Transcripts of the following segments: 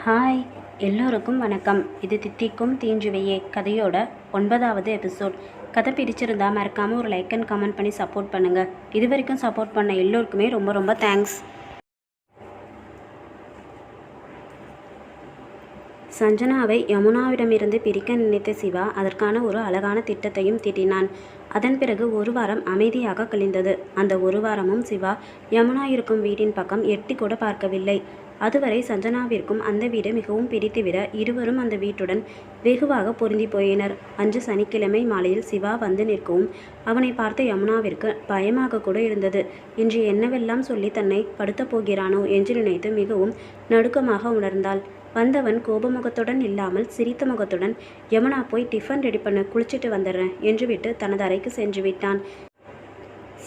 Hi, எல்லோருக்கும் வணக்கம். இது தித்திக்கும் தீஞ்சுவையே கதையோட 9வது எபிசோட். கதை பிடிச்சிருந்தா மறக்காமல் ஒரு லைக் அண்ட் கமெண்ட் பண்ணி சப்போர்ட் பண்ணுங்கள். இது வரைக்கும் சப்போர்ட் பண்ண எல்லோருக்குமே ரொம்ப ரொம்ப தேங்க்ஸ். சஞ்சனாவை யமுனாவிடமிருந்து பிரிக்க நினைத்த சிவா அதற்கான ஒரு அழகான திட்டத்தையும் தீட்டினான். அதன் பிறகு ஒரு வாரம் அமைதியாக கழிந்தது. அந்த ஒரு வாரமும் சிவா யமுனா இருக்கும் வீட்டின் பக்கம் எட்டி கூட பார்க்கவில்லை. அதுவரை சஞ்சனாவிற்கும் அந்த வீடு மிகவும் பிடித்துவிட இருவரும் அந்த வீட்டுடன் வெகுவாக பொருந்தி போயினர். அன்று சனிக்கிழமை மாலையில் சிவா வந்து நிற்கவும் அவனை பார்த்த யமுனாவிற்கு பயமாக கூட இருந்தது. இன்று என்னவெல்லாம் சொல்லி தன்னை படுத்தப் போகிறானோ என்று நினைத்து மிகவும் நடுக்கமாக உணர்ந்தாள். வந்தவன் கோபமுகத்துடன் இல்லாமல் சிரித்த முகத்துடன், யமுனா போய் டிஃபன் ரெடி பண்ண, குளிச்சுட்டு வந்துடுறேன் என்று விட்டு தனது அறைக்கு சென்று விட்டான்.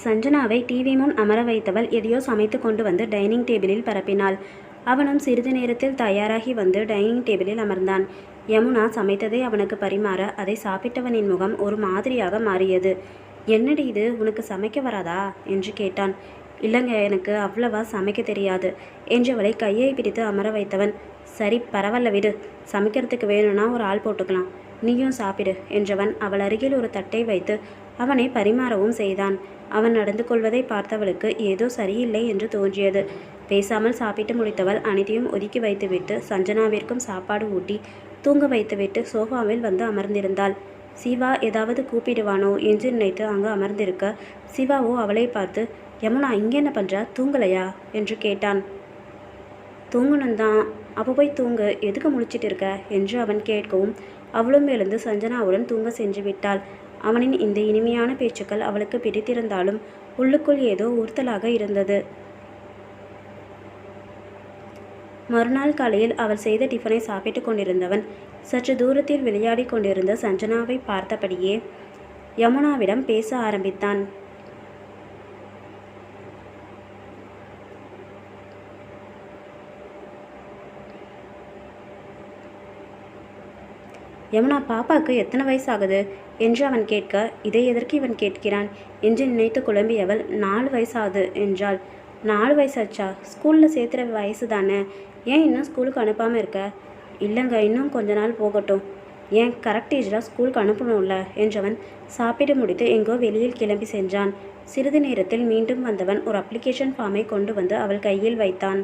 சஞ்சனாவை டிவி முன் அமர வைத்தவள் எதையோ சமைத்து கொண்டு வந்து டைனிங் டேபிளில் பரப்பினாள். அவனும் சிறிது நேரத்தில் தயாராகி வந்து டைனிங் டேபிளில் அமர்ந்தான். யமுனா சமைத்ததை அவனுக்கு பரிமாற அதை சாப்பிட்டவனின் முகம் ஒரு மாதிரியாக மாறியது. என்னடி இது, உனக்கு சமைக்க வராதா என்று கேட்டான். இல்லைங்க, எனக்கு அவ்வளவா சமைக்க தெரியாது என்றவளை கையை பிடித்து அமர வைத்தவன், சரி பரவாயில்ல விடு, சமைக்கிறதுக்கு வேணும்னா ஒரு ஆள் போட்டுக்கலாம், நீயும் சாப்பிடு என்றவன் அவள் அருகில் ஒரு தட்டை வைத்து அவனை பரிமாறவும் செய்தான். அவன் நடந்து கொள்வதை பார்த்தவளுக்கு ஏதோ சரியில்லை என்று தோன்றியது. பேசாமல் சாப்பிட்டு முடித்தவள் அனைத்தையும் ஒதுக்கி வைத்துவிட்டு சஞ்சனாவிற்கும் சாப்பாடு ஊட்டி தூங்க வைத்துவிட்டு சோஃபாவில் வந்து அமர்ந்திருந்தாள். சிவா ஏதாவது கூப்பிடுவானோ என்று நினைத்து அங்கு அமர்ந்திருக்க சிவாவோ அவளை பார்த்து, யமுனா இங்கே என்ன பண்ணுற, தூங்கலையா என்று கேட்டான். தூங்கணும்தான், அப்போ போய் தூங்கு, எதுக்கு முழிச்சிட்டு இருக்க என்று அவன் கேட்கவும் அவளும் எழுந்து சஞ்சனாவுடன் தூங்க சென்று விட்டாள். அவனின் இந்த இனிமையான பேச்சுக்கள் அவளுக்கு பிடித்திருந்தாலும் உள்ளுக்குள் ஏதோ உறுத்தலாக இருந்தது. மறுநாள் காலையில் அவள் செய்த டிஃபனை சாப்பிட்டு கொண்டிருந்தவன் சற்று தூரத்தில் விளையாடி கொண்டிருந்த சஞ்சனாவை பார்த்தபடியே யமுனாவிடம் பேச ஆரம்பித்தான். யமுனா, பாப்பாவுக்கு எத்தனை வயசு ஆகுது என்று அவன் கேட்க, இதை எதற்கு இவன் கேட்கிறான் என்று நினைத்து குழம்பியவள், 4 வயசாகுது என்றாள். 4 வயசாச்சா? ஸ்கூலில் சேர்த்துற வயசு தானே, ஏன் இன்னும் ஸ்கூலுக்கு அனுப்பாமல் இருக்க? இல்லைங்க, இன்னும் கொஞ்ச நாள் போகட்டும். ஏன், கரெக்ட் ஏஜில் ஸ்கூலுக்கு அனுப்பணும்ல என்றவன் சாப்பிட்டு முடித்து எங்கோ வெளியில் கிளம்பி சென்றான். சிறிது நேரத்தில் மீண்டும் வந்தவன் ஒரு அப்ளிகேஷன் ஃபார்மை கொண்டு வந்து அவள் கையில் வைத்தான்.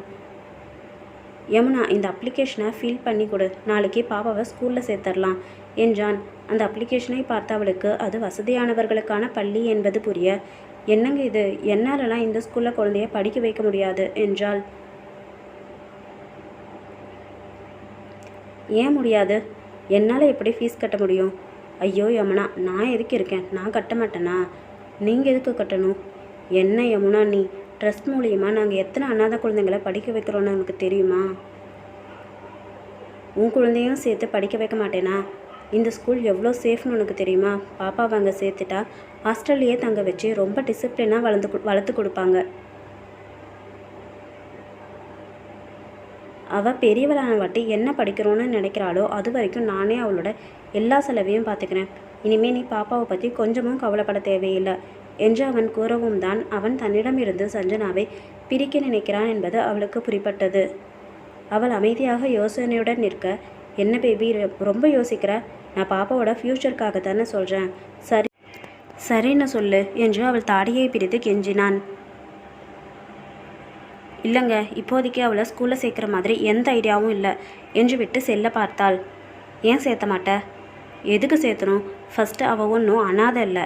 யமுனா, இந்த அப்ளிகேஷனை ஃபில் பண்ணி கொடு, நாளைக்கு பாப்பாவை ஸ்கூலில் சேர்த்துடலாம் என்றான். அந்த அப்ளிகேஷனை பார்த்தவளுக்கு அது வசதியானவர்களுக்கான பள்ளி என்பது புரிய, என்னங்க இது, என்னாலலாம் இந்த ஸ்கூலில் குழந்தைய படிக்க வைக்க முடியாது என்றாள். ஏன் முடியாது? என்னால் எப்படி ஃபீஸ் கட்ட முடியும்? ஐயோ யமுனா, நான் எதுக்கு இருக்கேன், நான் கட்ட மாட்டேனா? நீங்கள் எதுக்கு கட்டணும்? என்ன யமுனா நீ, ட்ரஸ்ட் மூலியமா நாங்கள் எத்தனை அனாதை குழந்தைங்களை படிக்க வைக்கிறோன்னு உனக்கு தெரியுமா? உன் குழந்தையும் சேர்த்து படிக்க வைக்க மாட்டேனா? இந்த ஸ்கூல் எவ்வளோ சேஃப்னு உனக்கு தெரியுமா? பாப்பாவை அங்கே சேர்த்துட்டா ஹாஸ்டல்லையே தங்க வச்சு ரொம்ப டிசிப்ளினாக வளர்த்து கொடுப்பாங்க. அவள் பெரியவளான வாட்டி என்ன படிக்கிறோன்னு நினைக்கிறாளோ அது வரைக்கும் நானே அவளோட எல்லா செலவையும் பார்த்துக்கிறேன். இனிமேல் நீ பாப்பாவை பற்றி கொஞ்சமும் கவலைப்பட தேவையில்லை என்று அவன் கூறவும் தான் அவன் தன்னிடமிருந்து சஞ்சனாவை பிரிக்க நினைக்கிறான் என்பது அவளுக்கு புரிப்பட்டது. அவள் அமைதியாக யோசனையுடன் நிற்க, என்ன பேபி ரொம்ப யோசிக்கிற? நான் பாப்பாவோட ஃப்யூச்சருக்காக தானே சொல்கிறேன், சரின்னு சொல்லு என்று அவள் தாடியை பிடித்து கெஞ்சினான். இல்லைங்க, இப்போதைக்கு அவளை ஸ்கூலில் சேர்க்குற மாதிரி எந்த ஐடியாவும் இல்லை என்று விட்டு செல்ல பார்த்தாள். ஏன் சேர்த்த மாட்ட? எதுக்கு சேர்த்தணும்? ஃபஸ்ட்டு அவள் ஒன்றும் அனாதை இல்லை.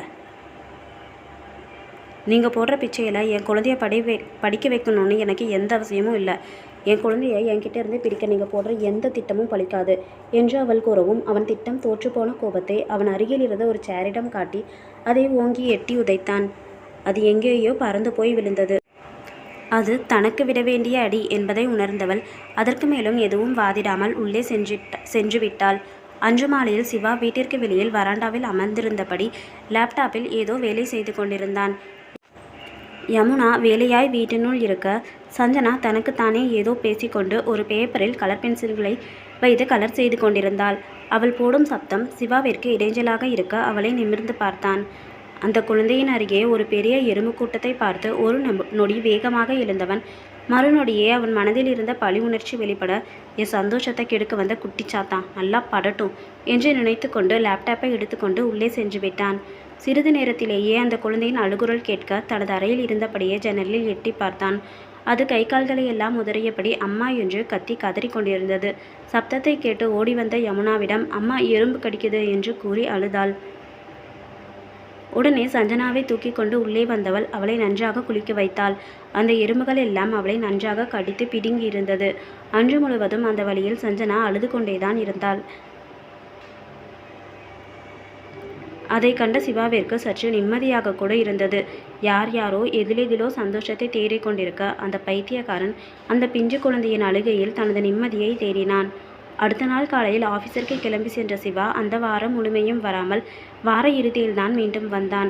நீங்கள் போடுற பிச்சையில் என் குழந்தைய படிக்க வைக்கணும்னு எனக்கு எந்த அவசியமும் இல்லை. என் குழந்தைய என்கிட்ட இருந்து பிரிக்க நீங்கள் போடுற எந்த திட்டமும் பலிக்காது என்று அவள் கூறவும் அவன் திட்டம் தோற்றுப்போன கோபத்தை அவன் அருகில் இருந்த ஒரு சேரிடம் காட்டி அதை ஓங்கி எட்டி உதைத்தான். அது எங்கேயோ பறந்து போய் விழுந்தது. அது தனக்கு விட வேண்டிய அடி என்பதை உணர்ந்தவள் அதற்கு மேலும் எதுவும் வாதிடாமல் உள்ளே சென்று விட்டாள். அன்று மாலையில் சிவா வீட்டிற்கு வெளியில் வராண்டாவில் அமர்ந்திருந்தபடி லேப்டாப்பில் ஏதோ வேலை செய்து கொண்டிருந்தான். யமுனா வேலையாய் வீட்டினுள் இருக்க சஞ்சனா தனக்கு தானே ஏதோ பேசிக்கொண்டு ஒரு பேப்பரில் கலர் பென்சில்களை வைத்து கலர் செய்து கொண்டிருந்தாள். அவள் போடும் சத்தம் சிவாவிற்கு இடைஞ்சலாக இருக்க அவளை நிமிர்ந்து பார்த்தான். அந்த குழந்தையின் அருகே ஒரு பெரிய எறும்பு கூட்டத்தை பார்த்து ஒரு நொடி வேகமாக எழுந்தவன் மறுநொடியே அவன் மனதில் இருந்த பழி உணர்ச்சி வெளிப்பட, என் சந்தோஷத்தை கெடுக்க வந்த குட்டிச்சாத்தான் நல்லா படட்டும் என்று நினைத்து கொண்டு லேப்டாப்பை எடுத்துக்கொண்டு உள்ளே சென்று விட்டான். சிறிது நேரத்திலேயே அந்த குழந்தையின் அழுகுரல் கேட்க தனது அறையில் இருந்தபடியே ஜன்னலில் எட்டி பார்த்தான். அது கை கால்களை எல்லாம் உதறியபடி அம்மா என்று கத்தி கதறிக்கொண்டிருந்தது. சப்தத்தை கேட்டு ஓடி வந்த யமுனாவிடம், அம்மா எறும்பு கடிக்குது என்று கூறி அழுதாள். உடனே சஞ்சனாவை தூக்கி கொண்டு உள்ளே வந்தவள் அவளை நன்றாக குளிக்க வைத்தாள். அந்த எறும்புகள் எல்லாம் அவளை நன்றாக கடித்து பிடுங்கி இருந்தது. அன்று முழுவதும் அந்த வழியில் சஞ்சனா அழுது கொண்டேதான் இருந்தாள். அதை கண்ட சிவாவிற்கு சற்று நிம்மதியாக கூட இருந்தது. யாரோ எதிலெதிலோ சந்தோஷத்தை தேடிக்கொண்டிருக்க அந்த பைத்தியக்காரன் அந்த பிஞ்சு குழந்தையின் அழுகையில் தனது நிம்மதியை தேடினான். அடுத்த நாள் காலையில் ஆஃபீஸருக்கு கிளம்பி சென்ற சிவா அந்த வாரம் முழுமையும் வராமல் வார இறுதியில்தான் மீண்டும் வந்தான்.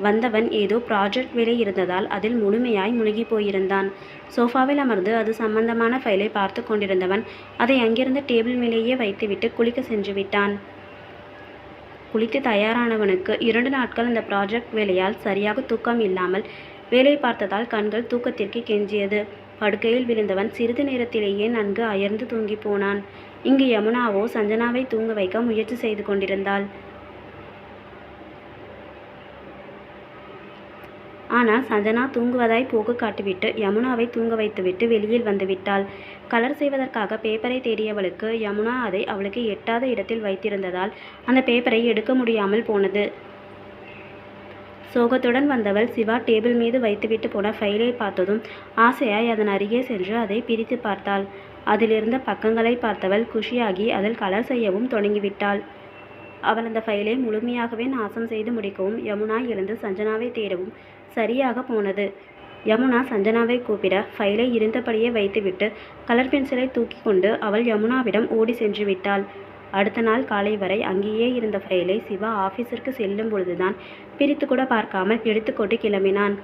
வந்தவன் ஏதோ ப்ராஜெக்ட் வேலை இருந்ததால் அதில் முழுமையாய் முழுகி போயிருந்தான். சோஃபாவில் அமர்ந்து அது சம்பந்தமான ஃபைலை பார்த்து கொண்டிருந்தவன் அதை அங்கிருந்த டேபிள் மேலேயே வைத்துவிட்டு குளிக்க சென்று விட்டான். குளித்து தயாரானவனுக்கு 2 நாட்கள் அந்த ப்ராஜெக்ட் வேலையால் சரியாக தூக்கம் இல்லாமல் வேலை பார்த்ததால் கண்கள் தூக்கத்திற்கு கெஞ்சியது. படுக்கையில் விழுந்தவன் சிறிது நேரத்திலேயே நன்கு அயர்ந்து தூங்கி போனான். இங்கு யமுனாவோ சஞ்சனாவை தூங்க வைக்க முயற்சி செய்து கொண்டிருந்தாள். ஆனால் சஞ்சனா தூங்குவதாய் போக்கு காட்டிவிட்டு யமுனாவை தூங்க வைத்துவிட்டு வெளியில் வந்துவிட்டாள். கலர் செய்வதற்காக பேப்பரை தேடியவளுக்கு யமுனா அதை அவளுக்கு எட்டாத இடத்தில் வைத்திருந்ததால் அந்த பேப்பரை எடுக்க முடியாமல் போனது. சோகத்துடன் வந்தவள் சிவா டேபிள் மீது வைத்துவிட்டு போன ஃபைலை பார்த்ததும் ஆசையாய் அதன் அருகே சென்று அதை பிரித்து பார்த்தாள். அதிலிருந்த பக்கங்களை பார்த்தவள் குஷியாகி அதில் கலர் செய்யவும் தொடங்கிவிட்டாள். அவள் அந்த ஃபைலை முழுமையாகவே நாசம் செய்து முடிக்கவும் யமுனா எழுந்து சஞ்சனாவை தேடவும் சரியாக போனது. யமுனா சஞ்சனாவை கூப்பிட ஃபைலை இருந்தபடியே வைத்துவிட்டு கலர் பென்சிலை தூக்கி கொண்டு அவள் யமுனாவிடம் ஓடி சென்று விட்டாள். அடுத்த நாள் காலை வரை அங்கேயே இருந்த ஃபைலை சிவா ஆஃபீஸிற்கு செல்லும் பொழுதுதான் பிரித்து கூட பார்க்காமல் எடுத்துக்கொண்டு கிளம்பினான்.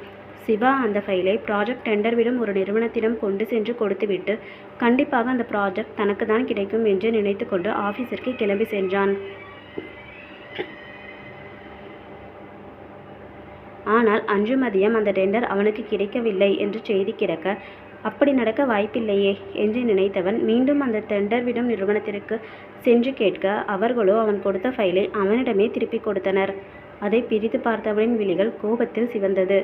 சிவா அந்த ஃபைலை ப்ராஜெக்ட் டெண்டர் விடும் ஒரு நிறுவனத்திடம் கொண்டு சென்று கொடுத்துவிட்டு கண்டிப்பாக அந்த ப்ராஜெக்ட் தனக்கு தான் கிடைக்கும் என்று நினைத்து கொண்டு ஆஃபீஸிற்கு கிளம்பி சென்றான். ஆனால் அன்று மதியம் அந்த டெண்டர் அவனுக்கு கிடைக்கவில்லை என்று செய்தி கிடக்க, அப்படி நடக்க வாய்ப்பில்லையே என்று நினைத்தவன் மீண்டும் அந்த டெண்டர் விடும் நிறுவனத்திற்கு சென்று கேட்க அவர்களோ அவன் கொடுத்த ஃபைலை அவனிடமே திருப்பி கொடுத்தனர். அதை பிரித்து பார்த்தவனின் விழிகள் கோபத்தில் சிவந்தது.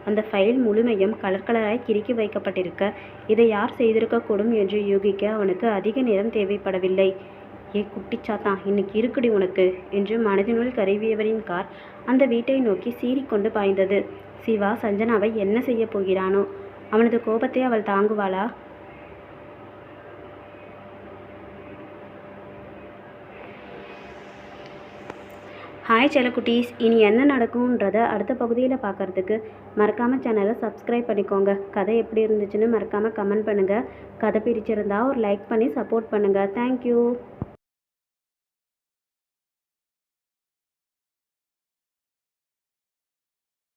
அந்த ஃபைல் முழுமையும் கலர் கலராய் கிறுக்கி வைக்கப்பட்டிருக்க இதை யார் செய்திருக்கக்கூடும் என்று யூகிக்க அவனுக்கு அதிக நேரம் தேவைப்படவில்லை. ஏ குட்டிச்சாத்தான், இன்னைக்கு இருக்குடி உனக்கு என்று மனதினுள் கருவியவரின் கார் அந்த வீட்டை நோக்கி சீறிக்கொண்டு பாய்ந்தது. சிவா சஞ்சனாவை என்ன செய்ய போகிறானோ? அவனது கோபத்தை அவள் தாங்குவாளா? ஹாய் செல்லக்குட்டீஸ், இனி என்ன நடக்கும்ன்றதை அடுத்த பகுதியில் பார்க்குறதுக்கு மறக்காமல் சேனலை சப்ஸ்கிரைப் பண்ணிக்கோங்க. கதை எப்படி இருந்துச்சுன்னு மறக்காமல் கமெண்ட் பண்ணுங்கள். கதை பிடிச்சிருந்தா ஒரு லைக் பண்ணி சப்போர்ட் பண்ணுங்கள். தேங்க்யூ.